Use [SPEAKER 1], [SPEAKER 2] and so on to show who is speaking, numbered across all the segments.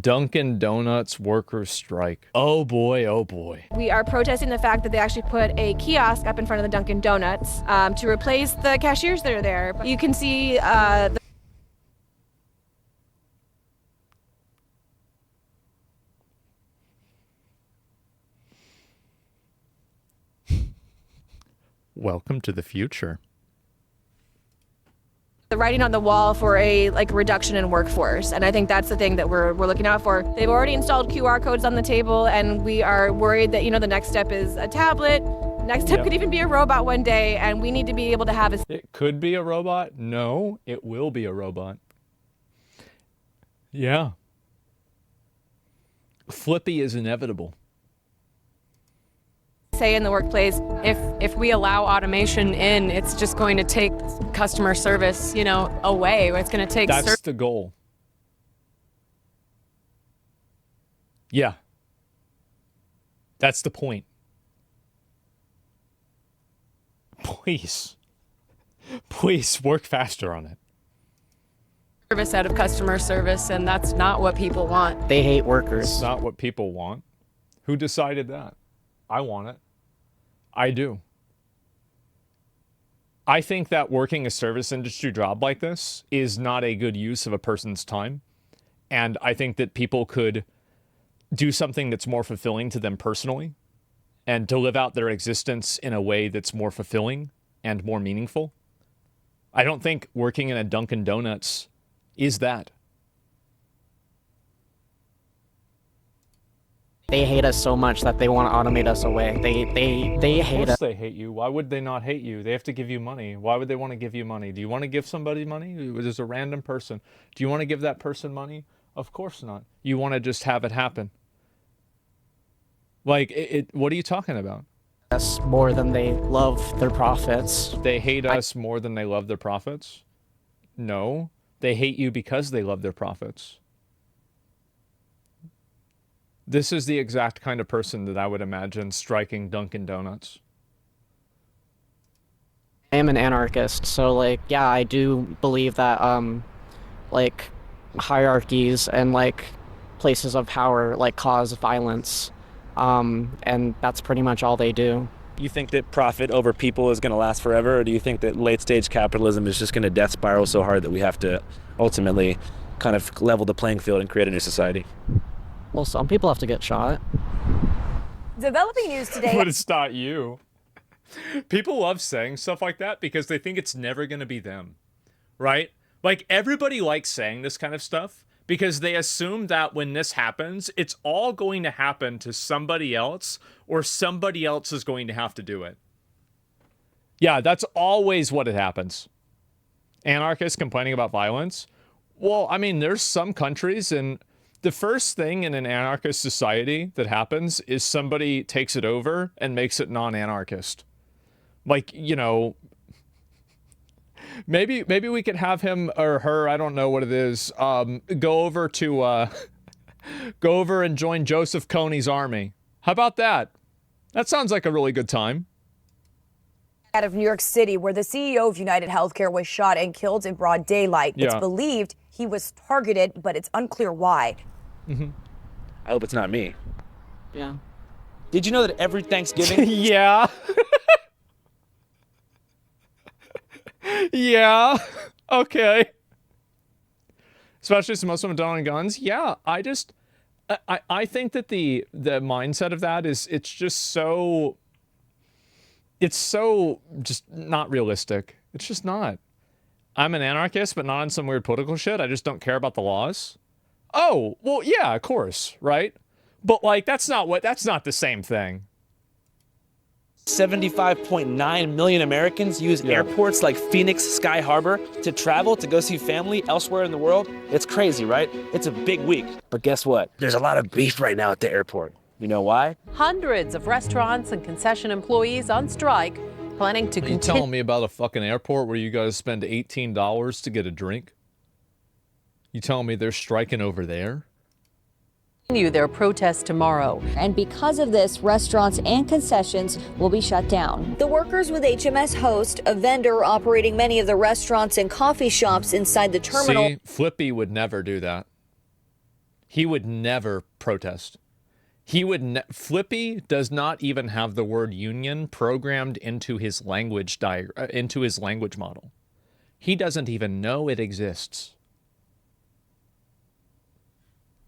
[SPEAKER 1] Dunkin' Donuts workers strike. Oh boy, oh boy.
[SPEAKER 2] We are protesting the fact that they actually put a kiosk up in front of the Dunkin' Donuts to replace the cashiers that are there. You can see
[SPEAKER 1] Welcome to the future.
[SPEAKER 2] the writing on the wall for a reduction in workforce, and I think that's the thing that we're looking out for. They've already installed QR codes on the table, and we are worried that the next step is a tablet. Next step could even be a robot one day, and we need to be able to have a...
[SPEAKER 1] It could be a robot. No, it will be a robot. Yeah. Flippy is inevitable.
[SPEAKER 2] say in the workplace.
[SPEAKER 3] If we allow automation in, it's just going to take customer service, away. It's going to take...
[SPEAKER 1] That's the goal. Yeah. That's the point. Please work faster on it.
[SPEAKER 3] Service out of customer service, and that's not what people want.
[SPEAKER 4] They hate workers.
[SPEAKER 1] It's not what people want. Who decided that? I want it. I do. I think that working a service industry job like this is not a good use of a person's time. And I think that people could do something that's more fulfilling to them personally and to live out their existence in a way that's more fulfilling and more meaningful. I don't think working in a Dunkin' Donuts is that.
[SPEAKER 4] They hate us so much that they want to automate us away. They hate us.
[SPEAKER 1] Of course they hate you. Why would they not hate you? They have to give you money. Why would they want to give you money? Do you want to give somebody money? There's a random person. Do you want to give that person money? Of course not. You want to just have it happen. Like, what are you talking about?
[SPEAKER 4] Us more than they love their profits.
[SPEAKER 1] They hate us more than they love their profits? No. They hate you because they love their profits. This is the exact kind of person that I would imagine striking Dunkin' Donuts.
[SPEAKER 4] I am an anarchist, so yeah, I do believe that hierarchies and places of power cause violence, and that's pretty much all they do.
[SPEAKER 5] You think that profit over people is going to last forever, or do you think that late-stage capitalism is just going to death spiral so hard that we have to ultimately kind of level the playing field and create a new society?
[SPEAKER 4] Well, some people have to get shot.
[SPEAKER 6] Developing news today.
[SPEAKER 1] But it's not you. People love saying stuff like that because they think it's never going to be them, right? Like, everybody likes saying this kind of stuff because they assume that when this happens, it's all going to happen to somebody else, or somebody else is going to have to do it. Yeah, that's always what it happens. Anarchists complaining about violence. Well, I mean, there's some countries, and the first thing in an anarchist society that happens is somebody takes it over and makes it non-anarchist. Maybe we could have him or her, I don't know what it is, go over and join Joseph Kony's army. How about that? That sounds like a really good time.
[SPEAKER 6] Out of New York City, where the CEO of United Healthcare was shot and killed in broad daylight.
[SPEAKER 1] Yeah.
[SPEAKER 6] It's believed he was targeted, but it's unclear why.
[SPEAKER 5] Mm-hmm. I hope it's not me.
[SPEAKER 4] Yeah.
[SPEAKER 5] Did you know that every Thanksgiving...
[SPEAKER 1] Yeah. Yeah. Okay. Especially since most of them don't own guns. Yeah, I think that the mindset of that is it's so just not realistic. It's just not. I'm an anarchist, but not on some weird political shit. I just don't care about the laws. Oh, well, yeah, of course, right? But that's not the same thing.
[SPEAKER 5] 75.9 million Americans use airports like Phoenix Sky Harbor to travel to go see family elsewhere in the world. It's crazy, right? It's a big week. But guess what? There's a lot of beef right now at the airport. You know why?
[SPEAKER 7] Hundreds of restaurants and concession employees on strike, planning to continue.
[SPEAKER 1] You telling me about a fucking airport where you guys spend $18 to get a drink? You telling me they're striking over there?
[SPEAKER 7] Their protest tomorrow.
[SPEAKER 8] And because of this, restaurants and concessions will be shut down. The workers with HMS Host, a vendor operating many of the restaurants and coffee shops inside the terminal.
[SPEAKER 1] See, Flippy would never do that. He would never protest. He would Flippy does not even have the word union programmed into his language into his language model. He doesn't even know it exists.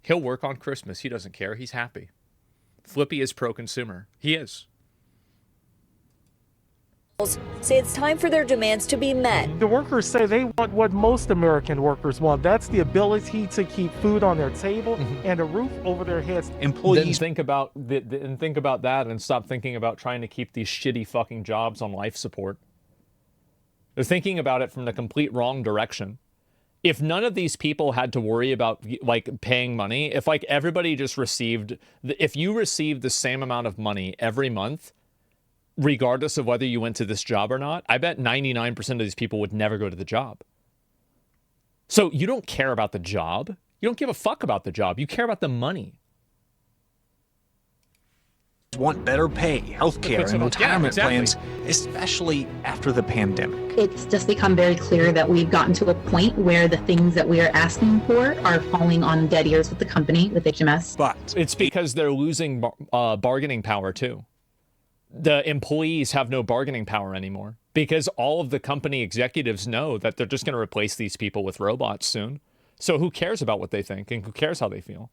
[SPEAKER 1] He'll work on Christmas. He doesn't care. He's happy. Flippy is pro-consumer. He is.
[SPEAKER 8] Say it's time for their demands to be met.
[SPEAKER 9] The workers say they want what most American workers want. That's the ability to keep food on their table and a roof over their heads.
[SPEAKER 1] Employees then think about that and stop thinking about trying to keep these shitty fucking jobs on life support. They're thinking about it from the complete wrong direction. If none of these people had to worry about like paying money, if like everybody just received, if you received the same amount of money every month, regardless of whether you went to this job or not, I bet 99% of these people would never go to the job. So you don't care about the job. You don't give a fuck about the job. You care about the money.
[SPEAKER 10] Want better pay, healthcare, and retirement plans, especially after the pandemic.
[SPEAKER 11] It's just become very clear that we've gotten to a point where the things that we are asking for are falling on dead ears with the company, with HMS.
[SPEAKER 1] But it's because they're losing bargaining power too. The employees have no bargaining power anymore because all of the company executives know that they're just going to replace these people with robots soon. So who cares about what they think and who cares how they feel?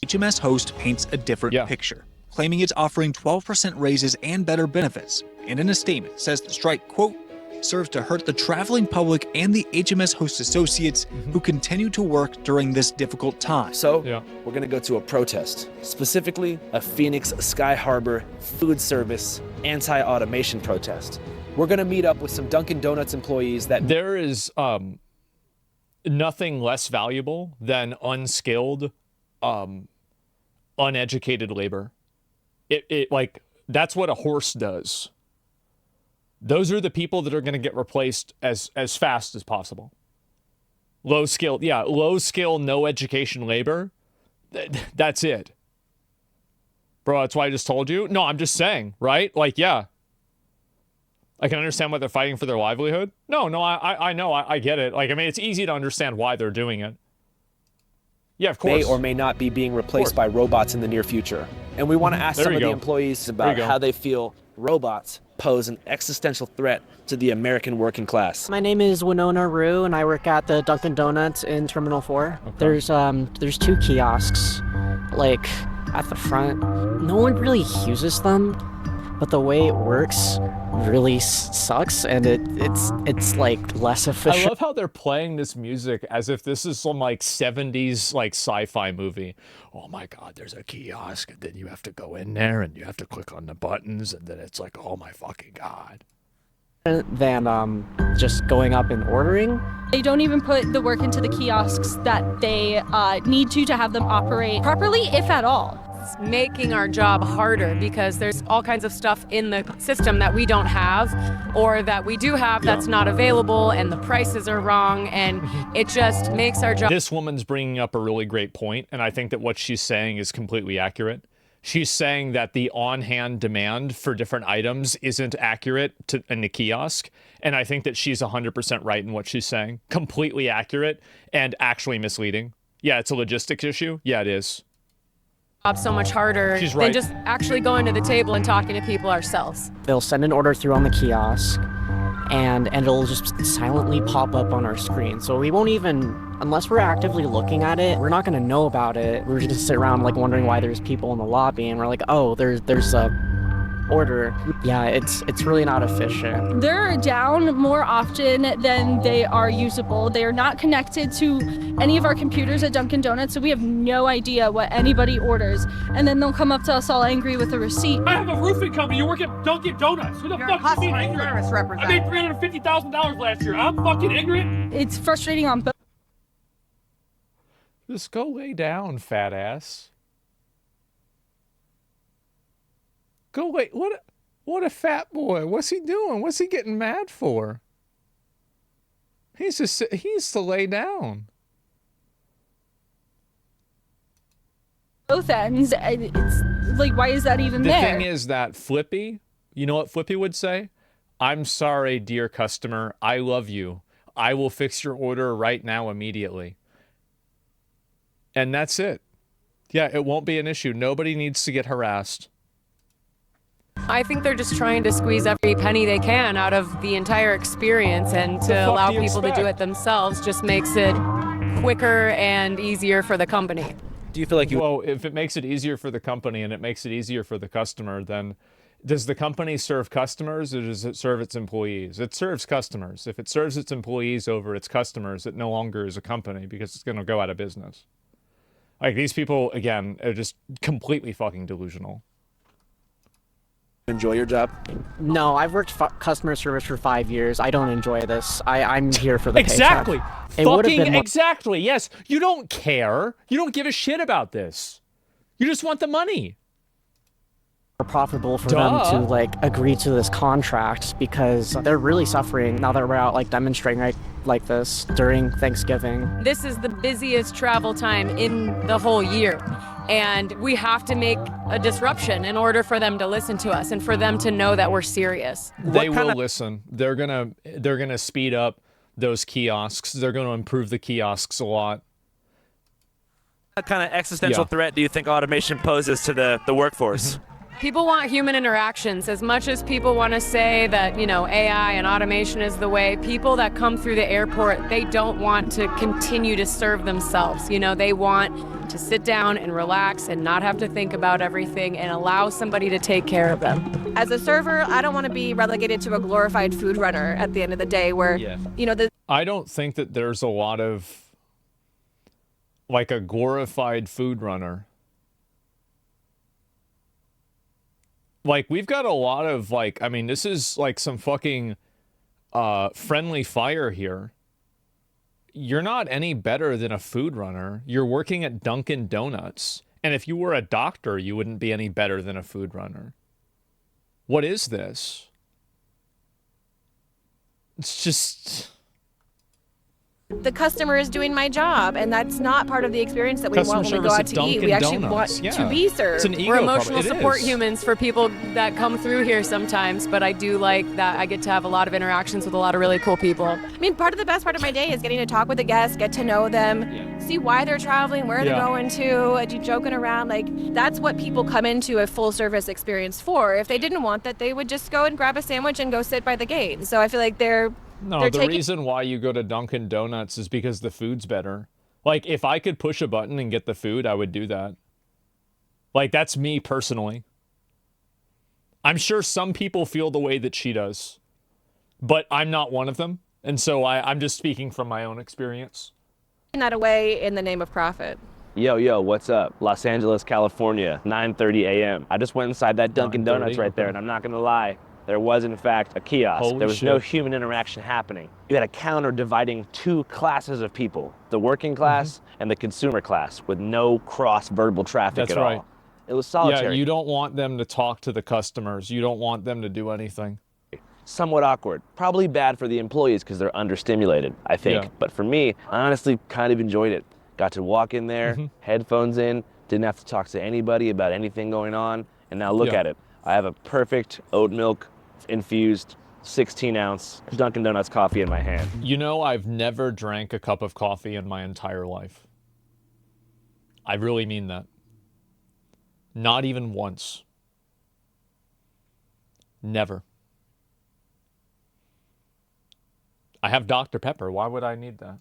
[SPEAKER 10] HMS host paints a different picture, claiming it's offering 12% raises and better benefits. And in a statement says the strike, quote, serves to hurt the traveling public and the HMS host associates who continue to work during this difficult time.
[SPEAKER 5] So we're going to go to a protest, specifically a Phoenix Sky Harbor food service anti-automation protest. We're going to meet up with some Dunkin' Donuts employees that...
[SPEAKER 1] There is nothing less valuable than unskilled, uneducated labor. It like, that's what a horse does. Those are the people that are going to get replaced as fast as possible. Low skill, no education labor. That's it. Bro, that's why I just told you. No, I'm just saying, right? Like, yeah. I can understand why they're fighting for their livelihood. No, I know, I get it. Like, I mean, it's easy to understand why they're doing it. Yeah, of course.
[SPEAKER 5] May or may not be being replaced by robots in the near future. And we want to ask some of the employees about how they feel robots pose an existential threat to the American working class.
[SPEAKER 4] My name is Winona Rue, and I work at the Dunkin' Donuts in Terminal 4. Okay. There's 2 kiosks, like, at the front. No one really uses them, but the way it works really sucks, and it's like less efficient.
[SPEAKER 1] I love how they're playing this music as if this is some like 70s like sci-fi movie. Oh my god, there's a kiosk, and then you have to go in there and you have to click on the buttons, and then it's like, oh my fucking god.
[SPEAKER 4] Than just going up and ordering.
[SPEAKER 12] They don't even put the work into the kiosks that they need to have them operate properly, if at all.
[SPEAKER 3] It's making our job harder because there's all kinds of stuff in the system that we don't have or that we do have that's not available, and the prices are wrong, and it just makes our job...
[SPEAKER 1] This woman's bringing up a really great point, and I think that what she's saying is completely accurate. She's saying that the on-hand demand for different items isn't accurate in the kiosk, and I think that she's 100% right in what she's saying. Completely accurate and actually misleading. Yeah, it's a logistics issue. Yeah, it is.
[SPEAKER 3] So much harder than just actually going to the table and talking to people ourselves.
[SPEAKER 4] They'll send an order through on the kiosk, and it'll just silently pop up on our screen. So we won't even, unless we're actively looking at it, we're not going to know about it. We're just sit around like wondering why there's people in the lobby, and we're like, oh, there's a order. Yeah, it's really not efficient.
[SPEAKER 12] They're down more often than they are usable. They are not connected to any of our computers at Dunkin' Donuts, so we have no idea what anybody orders. And then they'll come up to us all angry with a receipt.
[SPEAKER 13] I have a roofing company. You work at Dunkin' Donuts. Who the fuck is being ignorant? I made $350,000 last year. I'm fucking ignorant.
[SPEAKER 12] It's frustrating on both.
[SPEAKER 1] Just go lay down, fat ass. Go wait, what a fat boy. What's he doing? What's he getting mad for? He needs to lay down.
[SPEAKER 12] Both ends. It's like, why is that even there?
[SPEAKER 1] The thing is that Flippy, you know what Flippy would say? I'm sorry, dear customer. I love you. I will fix your order right now immediately. And that's it. Yeah, it won't be an issue. Nobody needs to get harassed.
[SPEAKER 3] I think they're just trying to squeeze every penny they can out of the entire experience, and to allow people to do it themselves just makes it quicker and easier for the company.
[SPEAKER 5] Do you feel like
[SPEAKER 1] Well, if it makes it easier for the company and it makes it easier for the customer, then does the company serve customers or does it serve its employees? It serves customers. If it serves its employees over its customers, it no longer is a company because it's going to go out of business. Like, these people, again, are just completely fucking delusional.
[SPEAKER 5] enjoy your job?
[SPEAKER 4] No, I've worked customer service for 5 years. I don't enjoy this. I'm here for the
[SPEAKER 1] Exactly.
[SPEAKER 4] paycheck. It would've
[SPEAKER 1] Fucking
[SPEAKER 4] been more
[SPEAKER 1] exactly. Yes. You don't care. You don't give a shit about this. You just want the money.
[SPEAKER 4] profitable for them to like agree to this contract, because they're really suffering now that we're out like demonstrating like this during Thanksgiving.
[SPEAKER 3] This is the busiest travel time in the whole year, and we have to make a disruption in order for them to listen to us and for them to know that we're serious.
[SPEAKER 1] They will listen. They're gonna speed up those kiosks. They're gonna improve the kiosks a lot.
[SPEAKER 5] What kind of existential threat do you think automation poses to the workforce?
[SPEAKER 3] People want human interactions as much as people want to say that, you know, AI and automation is the way. People that come through the airport, they don't want to continue to serve themselves. You know, they want to sit down and relax and not have to think about everything and allow somebody to take care of them.
[SPEAKER 2] As a server, I don't want to be relegated to a glorified food runner at the end of the day where, you know,
[SPEAKER 1] I don't think that there's a lot of, like, a glorified food runner. Like, we've got a lot of, like, I mean, this is, like, some fucking friendly fire here. You're not any better than a food runner. You're working at Dunkin' Donuts. And if you were a doctor, you wouldn't be any better than a food runner. What is this? It's just...
[SPEAKER 2] the customer is doing my job, and that's not part of the experience that we want when we go out to eat. We actually want to be served.
[SPEAKER 3] We're emotional support humans for people that come through here sometimes, but I do like that I get to have a lot of interactions with a lot of really cool people.
[SPEAKER 2] I mean, part of the best part of my day is getting to talk with the guests, get to know them, see why they're traveling, where they're going to, joking around. Like, that's what people come into a full service experience for. If they didn't want that, they would just go and grab a sandwich and go sit by the gate. So I feel like they're
[SPEAKER 1] the reason why you go to Dunkin' Donuts is because the food's better. Like, if I could push a button and get the food, I would do that. Like, that's me personally. I'm sure some people feel the way that she does, but I'm not one of them. And so I'm just speaking from my own experience.
[SPEAKER 2] That away in the name of profit.
[SPEAKER 5] Yo, what's up? Los Angeles, California, 9:30 a.m. I just went inside that Dunkin' Donuts right there, and I'm not gonna lie. There was, in fact, a kiosk. There was no human interaction happening. You had a counter dividing two classes of people, the working class and the consumer class, with no cross-verbal traffic at all. It was solitary.
[SPEAKER 1] Yeah, you don't want them to talk to the customers. You don't want them to do anything.
[SPEAKER 5] Somewhat awkward. Probably bad for the employees because they're understimulated, I think.
[SPEAKER 1] Yeah.
[SPEAKER 5] But for me, I honestly kind of enjoyed it. Got to walk in there, headphones in, didn't have to talk to anybody about anything going on, and now look at it. I have a perfect oat milk infused 16-ounce Dunkin' Donuts coffee in my hand.
[SPEAKER 1] You know, I've never drank a cup of coffee in my entire life. I really mean that. Not even once. Never. I have Dr. Pepper. Why would I need that?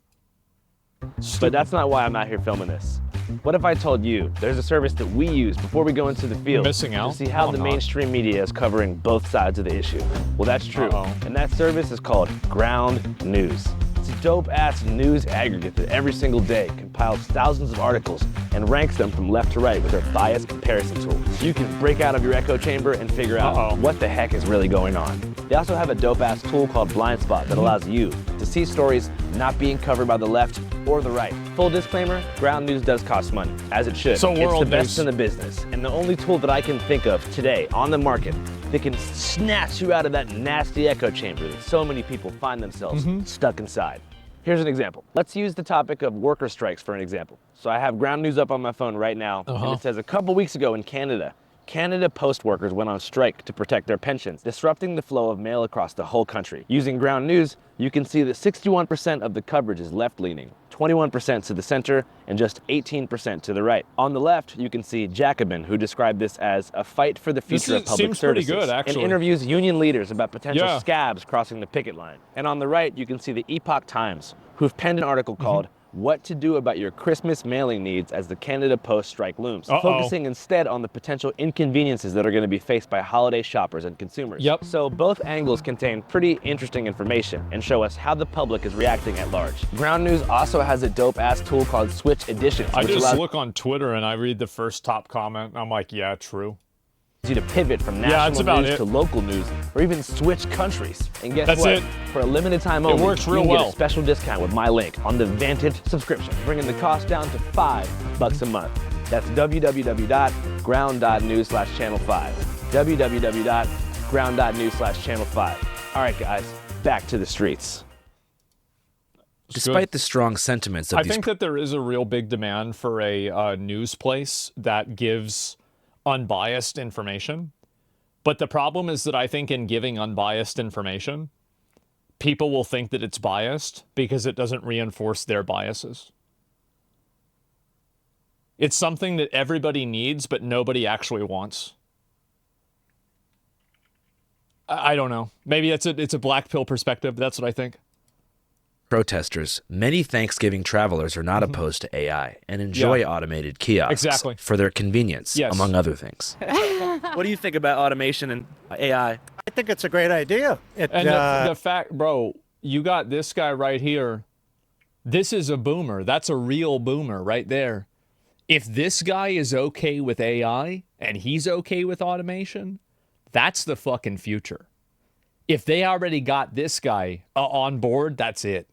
[SPEAKER 5] But that's not why I'm out here filming this. What if I told you there's a service that we use before we go into the field
[SPEAKER 1] You're missing out?
[SPEAKER 5] to see how the mainstream media is covering both sides of the issue? Well, that's true. And that service is called Ground News. It's a dope-ass news aggregate that every single day compiles thousands of articles and ranks them from left to right with their bias comparison tool. So you can break out of your echo chamber and figure out what the heck is really going on. They also have a dope-ass tool called Blind Spot that allows you to see stories not being covered by the left or the right. Full disclaimer, Ground News does cost money, as it should.
[SPEAKER 1] So
[SPEAKER 5] it's the best in the business, and the only tool that I can think of today on the market that can snatch you out of that nasty echo chamber that so many people find themselves stuck inside. Here's an example. Let's use the topic of worker strikes for an example. So I have Ground News up on my phone right now, and it says a couple weeks ago in Canada, Canada Post workers went on strike to protect their pensions, disrupting the flow of mail across the whole country. Using ground news, you can see that 61% of the coverage is left-leaning, 21% to the center, and just 18% to the right. On the left, you can see Jacobin, who described this as a fight for the future of public services,
[SPEAKER 1] pretty good, actually.
[SPEAKER 5] and interviews union leaders about potential scabs crossing the picket line. And on the right, you can see the Epoch Times, who've penned an article called What to Do About Your Christmas Mailing Needs as the Canada Post Strike Looms, focusing instead on the potential inconveniences that are going to be faced by holiday shoppers and consumers. So both angles contain pretty interesting information and show us how the public is reacting at large. Ground News also has a dope-ass tool called Switch Editions,
[SPEAKER 1] I
[SPEAKER 5] which
[SPEAKER 1] just
[SPEAKER 5] allows
[SPEAKER 1] look on Twitter and I read the first top comment, and I'm like, yeah, true.
[SPEAKER 5] you to pivot from national news to local news, or even switch countries. And guess what? For a limited time only,
[SPEAKER 1] works real
[SPEAKER 5] you can
[SPEAKER 1] well.
[SPEAKER 5] get a special discount with my link on the Vantage subscription, bringing the cost down to $5 a month. That's www.ground.news/channel5. www.ground.news/channel5. All right, guys, back to the streets. Despite the strong sentiments of
[SPEAKER 1] I think that there is a real big demand for a news place that gives unbiased information. But the problem is that I think in giving unbiased information, people will think that it's biased because it doesn't reinforce their biases. It's something that everybody needs, but nobody actually wants. I don't know. Maybe it's a black pill perspective. That's what I think.
[SPEAKER 5] Protesters, many Thanksgiving travelers are not opposed to AI and enjoy automated kiosks for their convenience, among other things. What do you think about automation and AI?
[SPEAKER 14] I think it's a great idea.
[SPEAKER 1] The fact, bro, you got this guy right here. This is a boomer. That's a real boomer right there. If this guy is okay with AI and he's okay with automation, that's the fucking future. If they already got this guy on board, that's it.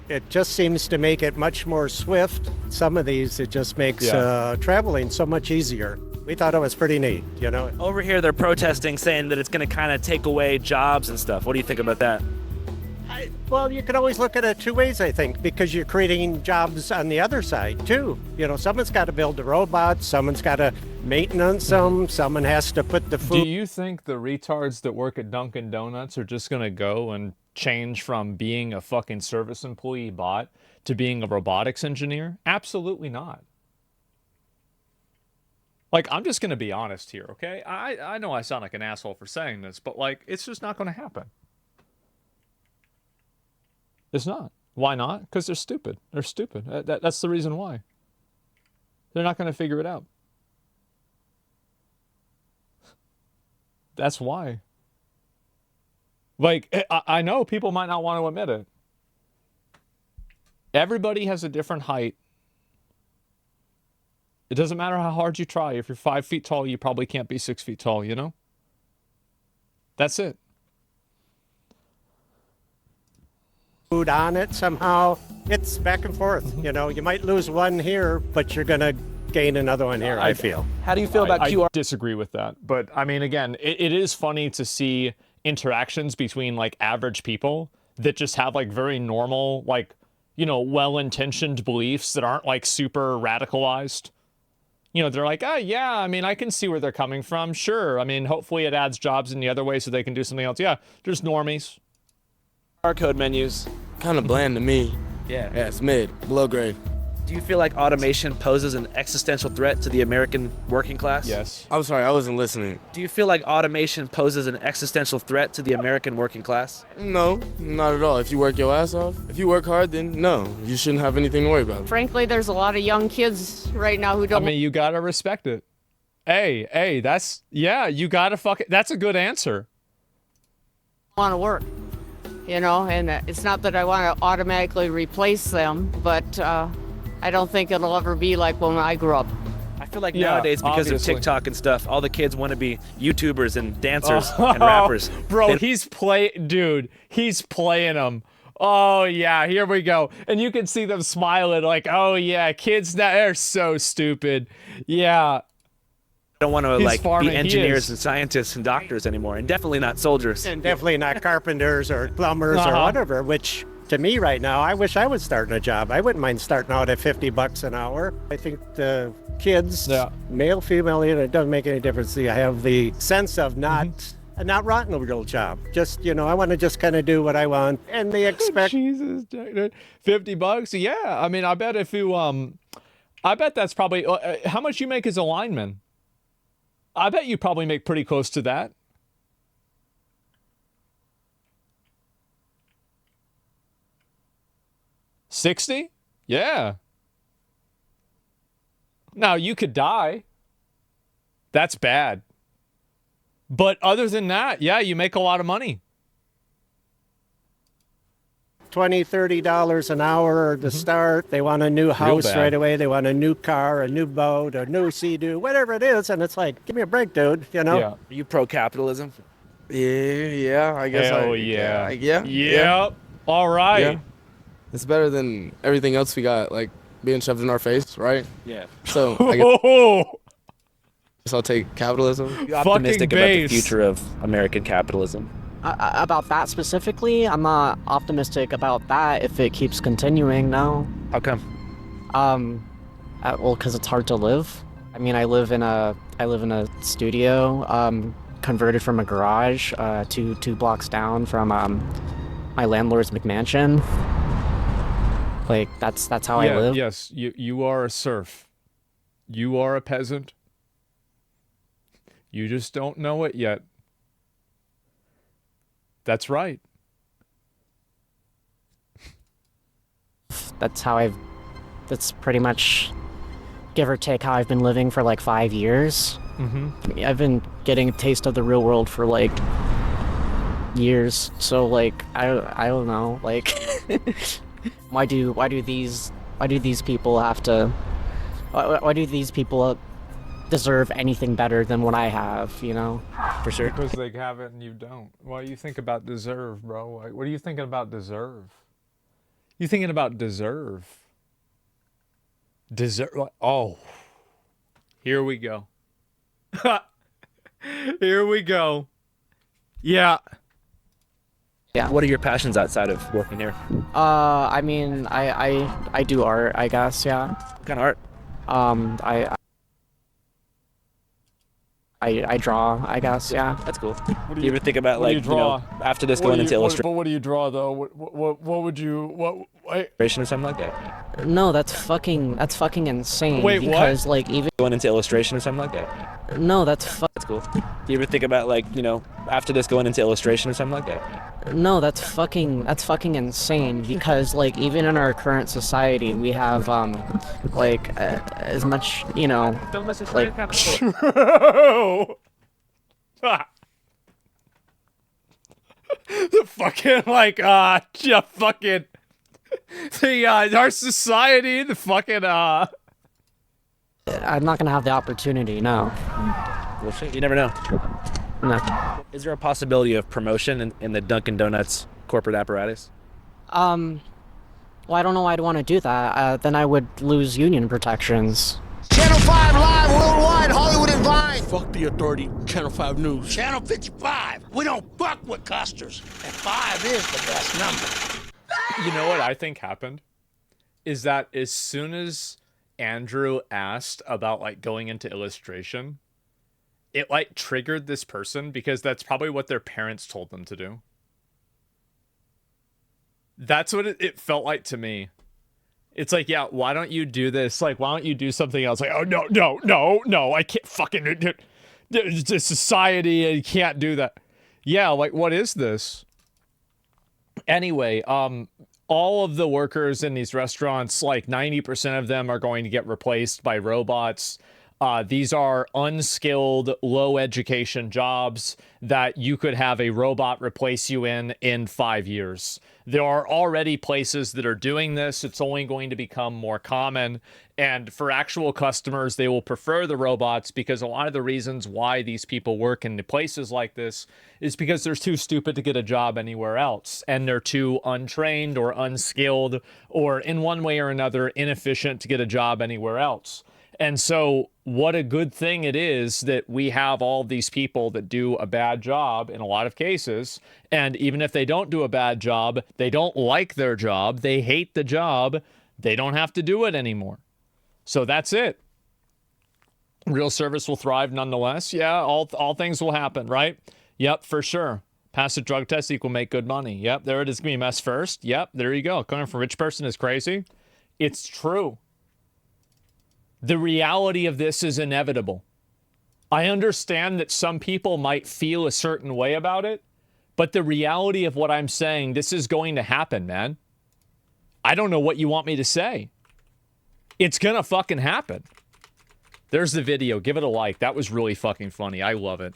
[SPEAKER 14] It just seems to make it much more swift. Some of these, it just makes traveling so much easier. We thought it was pretty neat, you know.
[SPEAKER 5] Over here, they're protesting, saying that it's going to kind of take away jobs and stuff. What do you think about that?
[SPEAKER 14] Well, you can always look at it two ways, I think, because you're creating jobs on the other side, too. You know, someone's got to build the robots, someone's got to maintenance them, someone has to put the food.
[SPEAKER 1] Do you think the retards that work at Dunkin' Donuts are just going to go and change from being a fucking service employee bot to being a robotics engineer? Absolutely not. Like, I'm just going to be honest here, okay? I know I sound like an asshole for saying this, but, like, it's just not going to happen. It's not. Why not? Because they're stupid. They're stupid. That's the reason why. They're not going to figure it out. That's why. Like, I know people might not want to admit it. Everybody has a different height. It doesn't matter how hard you try. If you're 5 feet tall, you probably can't be 6 feet tall, you know? That's it.
[SPEAKER 14] Food on it somehow. It's back and forth. You know, you might lose one here, but you're going to gain another one here, I feel.
[SPEAKER 5] How do you feel about QR?
[SPEAKER 1] I disagree with that. But, I mean, again, it is funny to see interactions between, like, average people that just have, like, very normal, like, you know, well-intentioned beliefs that aren't, like, super radicalized. You know, they're like, oh, yeah, I mean, I can see where they're coming from. Sure. I mean, hopefully it adds jobs in the other way so they can do something else. Yeah, just normies.
[SPEAKER 5] Barcode menus.
[SPEAKER 15] Kind of bland to me.
[SPEAKER 5] Yeah.
[SPEAKER 15] Yeah, it's mid, below grade.
[SPEAKER 5] Do you feel like automation poses an existential threat to the American working class?
[SPEAKER 1] Yes.
[SPEAKER 15] I'm sorry, I wasn't listening.
[SPEAKER 5] Do you feel like automation poses an existential threat to the American working class?
[SPEAKER 15] No, not at all. If you work your ass off, if you work hard, then no, you shouldn't have anything to worry about.
[SPEAKER 16] Frankly, there's a lot of young kids right now who don't.
[SPEAKER 1] I mean, you gotta respect it. Hey, that's, yeah, you gotta fuck it. That's a good answer.
[SPEAKER 16] Want to work. You know, and it's not that I want to automatically replace them, but I don't think it'll ever be like when I grew up.
[SPEAKER 5] I feel like nowadays, because of TikTok and stuff, all the kids want to be YouTubers and dancers and rappers.
[SPEAKER 1] Bro, he's playing them. Oh, yeah, here we go. And you can see them smiling like, oh, yeah, kids, they're so stupid. Yeah.
[SPEAKER 5] I don't want to like be engineers and scientists and doctors anymore, and definitely not soldiers.
[SPEAKER 14] And definitely not carpenters or plumbers or whatever, which to me right now, I wish I was starting a job. I wouldn't mind starting out at $50 an hour. I think the kids, male, female, it doesn't make any difference. You have the sense of not wanting a real job. Just, I want to just kind of do what I want. And they expect...
[SPEAKER 1] Jesus, $50? Yeah. I mean, I bet if you, I bet that's probably, how much you make as a lineman? I bet you probably make pretty close to that. $60? Yeah. Now, you could die. That's bad. But other than that, yeah, you make a lot of money.
[SPEAKER 14] $20, $30 an hour to start. They want a new house right away. They want a new car, a new boat, a new Sea-Doo, whatever it is. And it's like, give me a break, dude,
[SPEAKER 5] Yeah. Are you pro-capitalism?
[SPEAKER 15] Yeah, I guess.
[SPEAKER 1] Hell
[SPEAKER 15] yeah.
[SPEAKER 1] Yep. All right.
[SPEAKER 15] Yeah. It's better than everything else we got, like being shoved in our face, right?
[SPEAKER 5] Yeah.
[SPEAKER 15] So I guess I'll take capitalism.
[SPEAKER 5] You're optimistic about the future of American capitalism.
[SPEAKER 4] About that specifically, I'm not optimistic about that if it keeps continuing now.
[SPEAKER 5] How come?
[SPEAKER 4] Well, because it's hard to live. I mean, I live in a studio, converted from a garage, two blocks down from my landlord's McMansion. Like that's how I live.
[SPEAKER 1] Yes, you are a serf. You are a peasant. You just don't know it yet. That's right.
[SPEAKER 4] That's pretty much, give or take, how I've been living for like 5 years. I've been getting a taste of the real world for like years. So like I don't know, like why do these people have to? Why do these people deserve anything better than what I have?
[SPEAKER 5] For sure.
[SPEAKER 1] Because they have it and you don't. Why do you think about deserve, bro? What are you thinking about deserve? You thinking about deserve? Deserve? Oh, here we go. Here we go. Yeah.
[SPEAKER 4] Yeah.
[SPEAKER 5] What are your passions outside of working here?
[SPEAKER 4] I mean, I do art, I guess. Yeah.
[SPEAKER 5] What kind of art?
[SPEAKER 4] I draw, I guess. Yeah.
[SPEAKER 5] That's cool. Do you ever think about like after this going into illustration?
[SPEAKER 1] But what do you draw though? What would you
[SPEAKER 5] illustration or something like that?
[SPEAKER 4] No, that's fucking insane.
[SPEAKER 1] Wait,
[SPEAKER 4] because
[SPEAKER 1] what?
[SPEAKER 4] Like even
[SPEAKER 5] going into illustration or something like that?
[SPEAKER 4] No, that's
[SPEAKER 5] cool. Do you ever think about like after this going into illustration or something like that?
[SPEAKER 4] No, that's fucking insane. Because like even in our current society, we have like as much like.
[SPEAKER 1] The fucking fucking our society, the fucking
[SPEAKER 4] I'm not gonna have the opportunity, no.
[SPEAKER 5] Well, shit, you never know.
[SPEAKER 4] No.
[SPEAKER 5] Is there a possibility of promotion in the Dunkin' Donuts corporate apparatus?
[SPEAKER 4] Well, I don't know why I'd want to do that. Then I would lose union protections.
[SPEAKER 17] Channel 5 live worldwide, Hollywood and Vine.
[SPEAKER 13] Fuck the authority, Channel 5 News.
[SPEAKER 17] Channel 55. We don't fuck with custers. And 5 is the best number.
[SPEAKER 1] You know what I think happened? Is that as soon as Andrew asked about like going into illustration, it like triggered this person because that's probably what their parents told them to do. That's what it felt like to me. It's like, yeah, why don't you do this? Like, why don't you do something else? Like, oh, no, I can't fucking, it's society, and you can't do that. Yeah, like, what is this? Anyway, all of the workers in these restaurants, like 90% of them are going to get replaced by robots. These are unskilled, low education jobs that you could have a robot replace you in 5 years. There are already places that are doing this. It's only going to become more common. And for actual customers, they will prefer the robots because a lot of the reasons why these people work in places like this is because they're too stupid to get a job anywhere else. And they're too untrained or unskilled or in one way or another inefficient to get a job anywhere else. And so what a good thing it is that we have all these people that do a bad job in a lot of cases. And even if they don't do a bad job, they don't like their job, they hate the job, they don't have to do it anymore. So that's it. Real service will thrive nonetheless. Yeah, all things will happen, right? Yep, for sure. Pass a drug test equal make good money. Yep, there it is. Give me a mess first. Yep, there you go. Coming from a rich person is crazy. It's true. The reality of this is inevitable. I understand that some people might feel a certain way about it, but the reality of what I'm saying, this is going to happen, man. I don't know what you want me to say. It's gonna fucking happen. There's the video. Give it a like. That was really fucking funny. I love it.